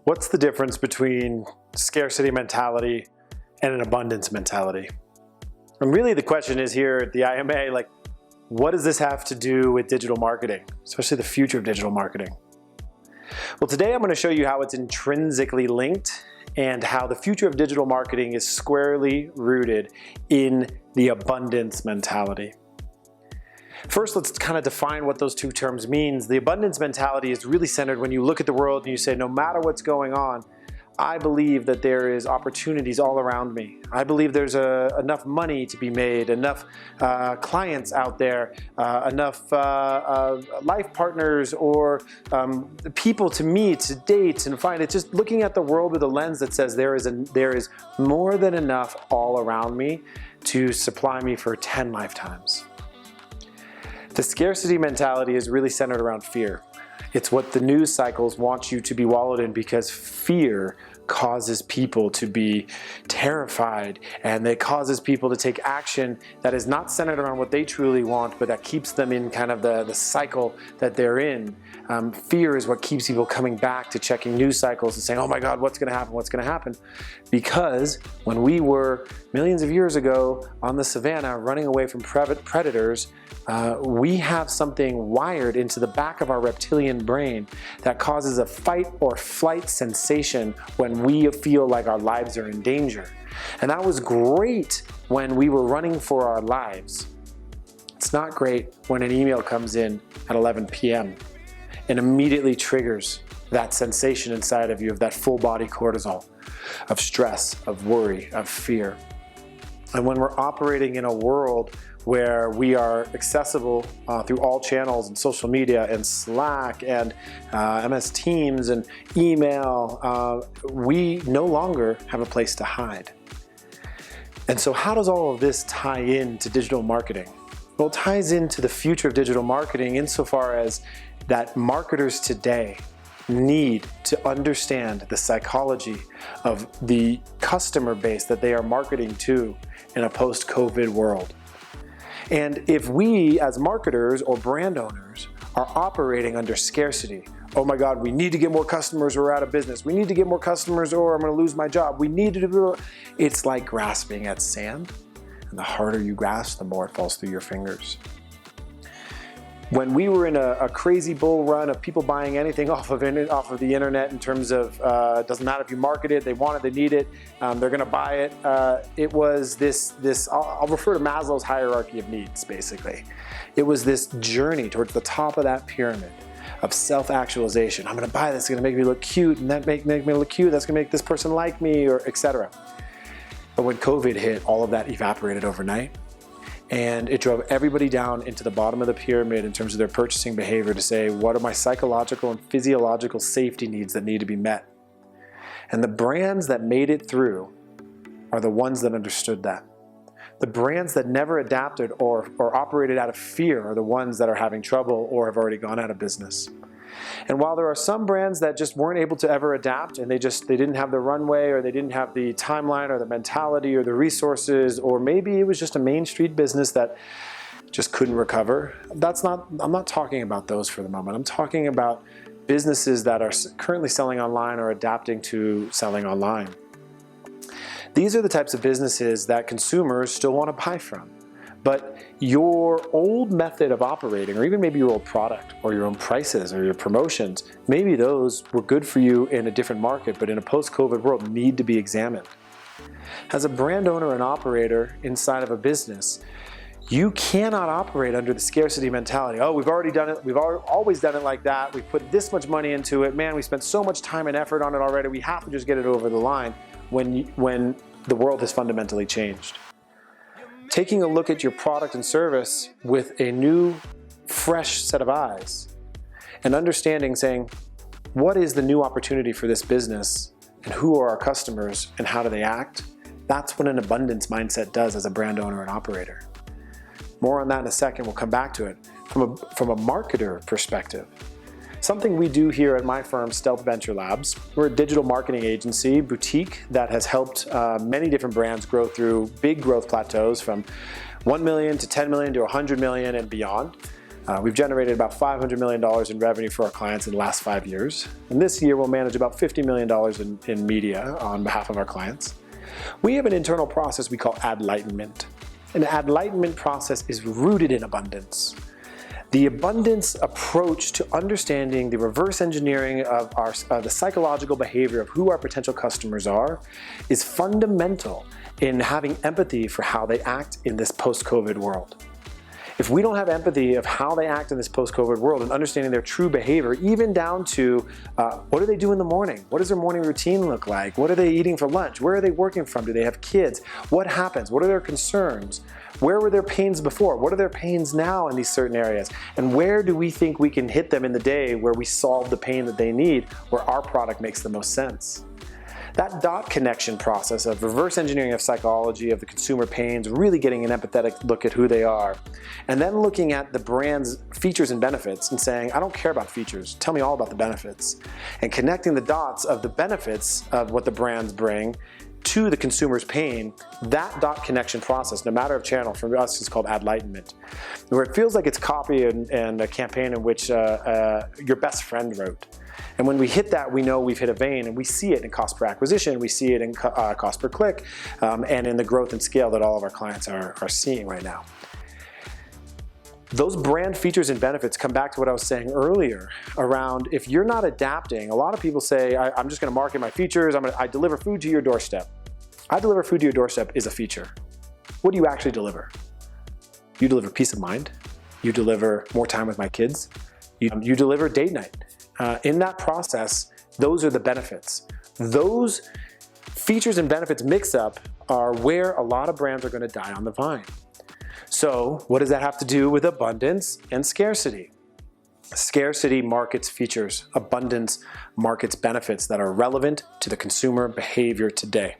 What's the difference between scarcity mentality and an abundance mentality? And really the question is here at the IMA, like, what does this have to do with digital marketing, especially the future of digital marketing? Well, today I'm going to show you how it's intrinsically linked and how the future of digital marketing is squarely rooted in the abundance mentality. First, let's kind of define what those two terms means. The abundance mentality is really centered when you look at the world and you say, no matter what's going on, I believe that there is opportunities all around me. I believe there's enough money to be made, enough clients out there, enough life partners or people to meet, to date and find. It's just looking at the world with a lens that says there is more than enough all around me to supply me for 10 lifetimes. The scarcity mentality is really centered around fear. It's what the news cycles want you to be wallowed in because fear causes people to be terrified and it causes people to take action that is not centered around what they truly want, but that keeps them in kind of the cycle that they're in. Fear is what keeps people coming back to checking news cycles and saying, oh my God, what's going to happen? What's going to happen? Because when we were millions of years ago on the savannah running away from predators, we have something wired into the back of our reptilian brain that causes a fight or flight sensation when we feel like our lives are in danger. And that was great when we were running for our lives. It's not great when an email comes in at 11 p.m. and immediately triggers that sensation inside of you of that full body cortisol, of stress, of worry, of fear. And when we're operating in a world where we are accessible through all channels and social media and Slack and MS Teams and email, we no longer have a place to hide. And so how does all of this tie into digital marketing? Well, it ties into the future of digital marketing insofar as that marketers today need to understand the psychology of the customer base that they are marketing to in a post-COVID world. And if we as marketers or brand owners are operating under scarcity, oh my God, we need to get more customers or we're out of business. We need to get more customers or I'm going to lose my job. We need to do, it's like grasping at sand. And the harder you grasp, the more it falls through your fingers. When we were in a crazy bull run of people buying anything off of the internet in terms of, it doesn't matter if you market it, they want it, they need it, they're gonna buy it. It was this I'll refer to Maslow's hierarchy of needs, basically. It was this journey towards the top of that pyramid of self-actualization. I'm gonna buy this, it's gonna make me look cute, and that make me look cute, that's gonna make this person like me, or etc. But when COVID hit, all of that evaporated overnight. And it drove everybody down into the bottom of the pyramid in terms of their purchasing behavior to say, what are my psychological and physiological safety needs that need to be met? And the brands that made it through are the ones that understood that. The brands that never adapted or operated out of fear are the ones that are having trouble or have already gone out of business. And while there are some brands that just weren't able to ever adapt and they didn't have the runway or they didn't have the timeline or the mentality or the resources, or maybe it was just a Main Street business that just couldn't recover, I'm not talking about those for the moment. I'm talking about businesses that are currently selling online or adapting to selling online. These are the types of businesses that consumers still want to buy from. But your old method of operating, or even maybe your old product, or your own prices, or your promotions, maybe those were good for you in a different market, but in a post-COVID world need to be examined. As a brand owner and operator inside of a business, you cannot operate under the scarcity mentality. Oh, we've already done it. We've always done it like that. We've put this much money into it. Man, we spent so much time and effort on it already. We have to just get it over the line when the world has fundamentally changed. Taking a look at your product and service with a new, fresh set of eyes and understanding, saying, what is the new opportunity for this business and who are our customers and how do they act? That's what an abundance mindset does as a brand owner and operator. More on that in a second, we'll come back to it. From a marketer perspective, something we do here at my firm, Stealth Venture Labs. We're a digital marketing agency, boutique, that has helped many different brands grow through big growth plateaus from 1 million to 10 million to 100 million and beyond. We've generated about $500 million in revenue for our clients in the last 5 years. And this year we'll manage about $50 million in media on behalf of our clients. We have an internal process we call enlightenment. An enlightenment process is rooted in abundance. The abundance approach to understanding the reverse engineering of the psychological behavior of who our potential customers are is fundamental in having empathy for how they act in this post-COVID world. If we don't have empathy of how they act in this post-COVID world and understanding their true behavior, even down to what do they do in the morning? What does their morning routine look like? What are they eating for lunch? Where are they working from? Do they have kids? What happens? What are their concerns? Where were their pains before? What are their pains now in these certain areas? And where do we think we can hit them in the day where we solve the pain that they need, where our product makes the most sense? That dot connection process of reverse engineering of psychology of the consumer pains, really getting an empathetic look at who they are, and then looking at the brand's features and benefits and saying, I don't care about features, tell me all about the benefits, and connecting the dots of the benefits of what the brands bring to the consumer's pain. That dot connection process, no matter of channel, for us is called enlightenment, where it feels like it's copy and a campaign in which your best friend wrote. And when we hit that, we know we've hit a vein, and we see it in cost per acquisition, we see it in cost per click, and in the growth and scale that all of our clients are seeing right now. Those brand features and benefits come back to what I was saying earlier around if you're not adapting. A lot of people say, I'm just gonna market my features, I deliver food to your doorstep. I deliver food to your doorstep is a feature. What do you actually deliver? You deliver peace of mind. You deliver more time with my kids. You deliver date night. In that process, those are the benefits. Those features and benefits mix up are where a lot of brands are going to die on the vine. So what does that have to do with abundance and scarcity? Scarcity markets features, abundance markets benefits that are relevant to the consumer behavior today.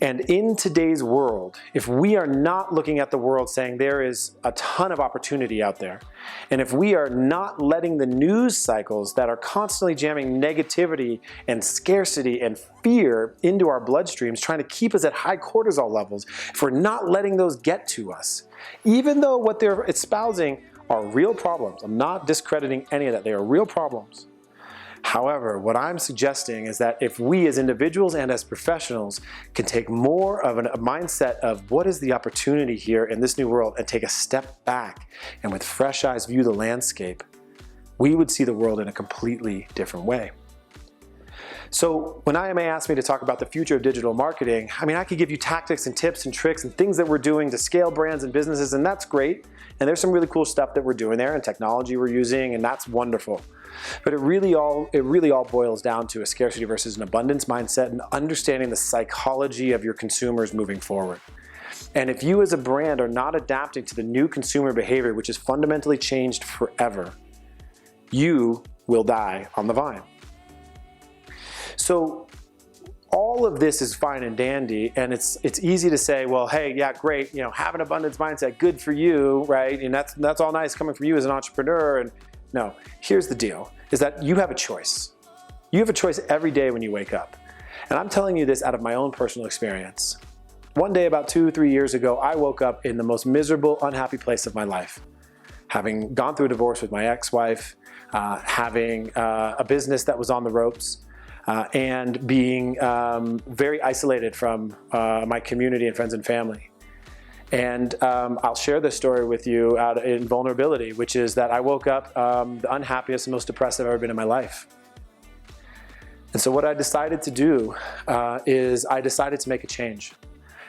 And in today's world, if we are not looking at the world saying there is a ton of opportunity out there, and if we are not letting the news cycles that are constantly jamming negativity and scarcity and fear into our bloodstreams, trying to keep us at high cortisol levels, if we're not letting those get to us, even though what they're espousing are real problems, I'm not discrediting any of that, they are real problems. However, what I'm suggesting is that if we as individuals and as professionals can take more of a mindset of what is the opportunity here in this new world and take a step back and with fresh eyes view the landscape, we would see the world in a completely different way. So when IMA asked me to talk about the future of digital marketing, I could give you tactics and tips and tricks and things that we're doing to scale brands and businesses, and that's great. And there's some really cool stuff that we're doing there and technology we're using, and that's wonderful. But it really all boils down to a scarcity versus an abundance mindset and understanding the psychology of your consumers moving forward. And if you as a brand are not adapting to the new consumer behavior, which is fundamentally changed forever, you will die on the vine. So all of this is fine and dandy, and it's easy to say, well, hey, yeah, great, have an abundance mindset, good for you, right? And that's all nice coming from you as an entrepreneur. And no, here's the deal, is that you have a choice. You have a choice every day when you wake up. And I'm telling you this out of my own personal experience. One day about 2-3 years ago, I woke up in the most miserable, unhappy place of my life. Having gone through a divorce with my ex-wife, having a business that was on the ropes, and being very isolated from my community and friends and family. And I'll share this story with you out in vulnerability, which is that I woke up the unhappiest and most depressed I've ever been in my life. And so what I decided to do is I decided to make a change.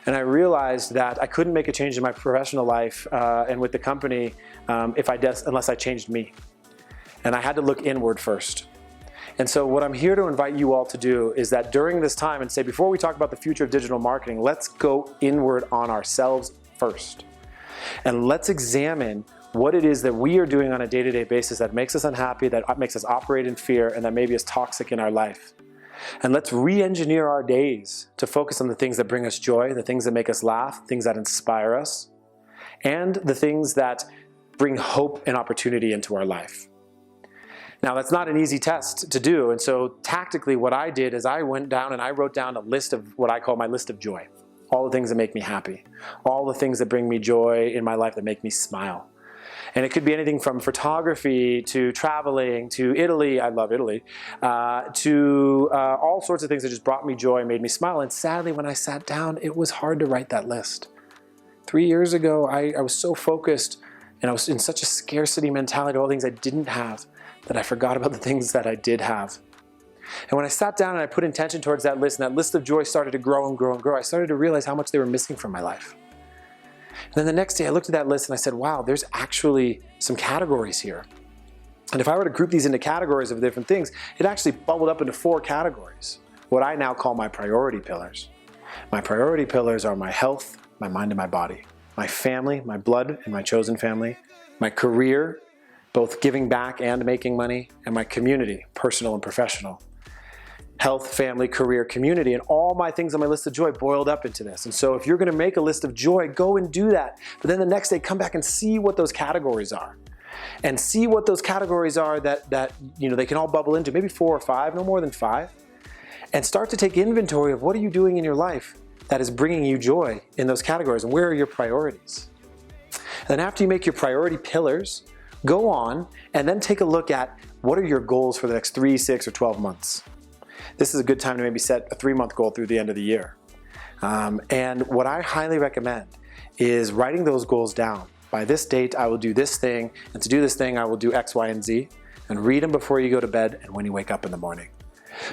And I realized that I couldn't make a change in my professional life and with the company unless I changed me. And I had to look inward first. And so what I'm here to invite you all to do is that during this time and say, before we talk about the future of digital marketing, let's go inward on ourselves first. And let's examine what it is that we are doing on a day-to-day basis that makes us unhappy, that makes us operate in fear, and that maybe is toxic in our life. And let's re-engineer our days to focus on the things that bring us joy, the things that make us laugh, things that inspire us, and the things that bring hope and opportunity into our life. Now, that's not an easy test to do, and so tactically what I did is I went down and I wrote down a list of what I call my list of joy. All the things that make me happy. All the things that bring me joy in my life that make me smile. And it could be anything from photography to traveling to Italy, I love Italy, to all sorts of things that just brought me joy, made me smile. And sadly, when I sat down, it was hard to write that list. 3 years ago, I was so focused and I was in such a scarcity mentality, all the things I didn't have, that I forgot about the things that I did have. And when I sat down and I put intention towards that list, and that list of joy started to grow and grow and grow, I started to realize how much they were missing from my life. And then the next day I looked at that list and I said, wow, there's actually some categories here. And if I were to group these into categories of different things, it actually bubbled up into 4 categories, what I now call my priority pillars. My priority pillars are my health, my mind and my body, my family, my blood and my chosen family, my career, both giving back and making money, and my community, personal and professional. Health, family, career, community, and all my things on my list of joy boiled up into this. And so if you're gonna make a list of joy, go and do that. But then the next day, come back and see what those categories are. And see what those categories are that they can all bubble into, maybe 4 or 5, no more than 5. And start to take inventory of what are you doing in your life that is bringing you joy in those categories, and where are your priorities. And then after you make your priority pillars, go on and then take a look at what are your goals for the next 3, 6, or 12 months. This is a good time to maybe set a 3-month goal through the end of the year. And what I highly recommend is writing those goals down. By this date, I will do this thing, and to do this thing, I will do X, Y, and Z, and read them before you go to bed and when you wake up in the morning.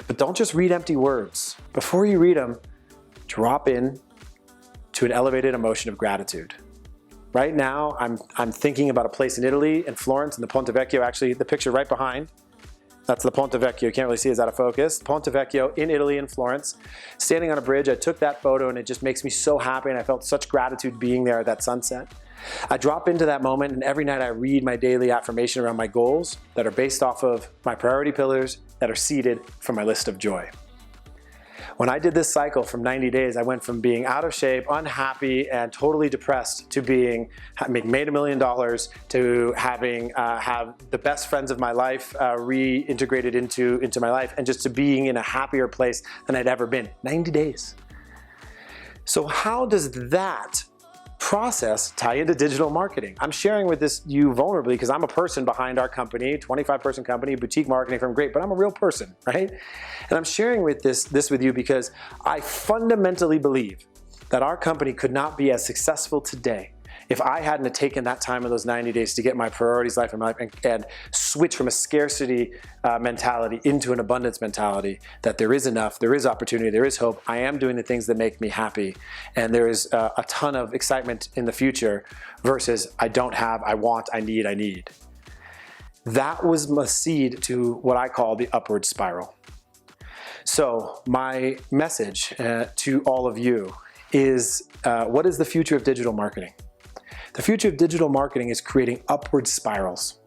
But don't just read empty words. Before you read them, drop in to an elevated emotion of gratitude. Right now, I'm thinking about a place in Italy, in Florence, in the Ponte Vecchio. Actually, the picture right behind, that's the Ponte Vecchio. You can't really see, it's out of focus. Ponte Vecchio in Italy, in Florence. Standing on a bridge, I took that photo and it just makes me so happy, and I felt such gratitude being there at that sunset. I drop into that moment, and every night I read my daily affirmation around my goals that are based off of my priority pillars that are seeded from my list of joy. When I did this cycle from 90 days, I went from being out of shape, unhappy, and totally depressed to made $1 million, to having have the best friends of my life reintegrated into my life, and just to being in a happier place than I'd ever been. 90 days. So how does that process tie into digital marketing? I'm sharing with you vulnerably because I'm a person behind our company, 25-person company, boutique marketing firm, great, but I'm a real person, right? And I'm sharing with this with you because I fundamentally believe that our company could not be as successful today if I hadn't have taken that time in those 90 days to get my priorities life in my life and switch from a scarcity mentality into an abundance mentality, that there is enough, there is opportunity, there is hope, I am doing the things that make me happy, and there is a ton of excitement in the future versus I don't have, I want, I need. That was my seed to what I call the upward spiral. So my message to all of you is, what is the future of digital marketing? The future of digital marketing is creating upward spirals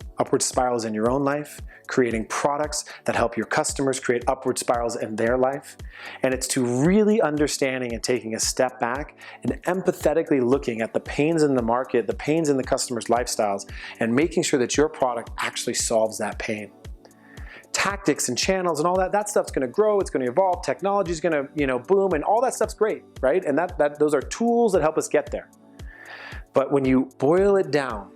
in your own life, creating products that help your customers create upward spirals in their life. And it's to really understanding and taking a step back and empathetically looking at the pains in the market, the pains in the customer's lifestyles, and making sure that your product actually solves that pain. Tactics and channels and all that stuff's gonna grow, it's gonna evolve, technology's gonna boom, and all that stuff's great, right? And those are tools that help us get there. But when you boil it down,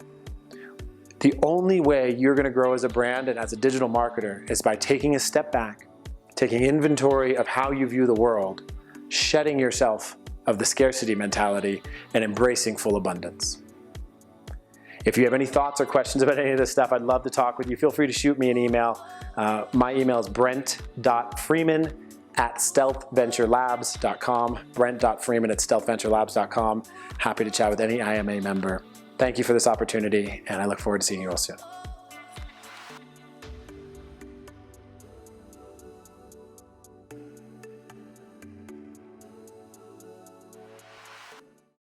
the only way you're gonna grow as a brand and as a digital marketer is by taking a step back, taking inventory of how you view the world, shedding yourself of the scarcity mentality, and embracing full abundance. If you have any thoughts or questions about any of this stuff, I'd love to talk with you. Feel free to shoot me an email. My email is brent.freeman@stealthventurelabs.com, brent.freeman@stealthventurelabs.com. Happy to chat with any IMA member. Thank you for this opportunity, and I look forward to seeing you all soon.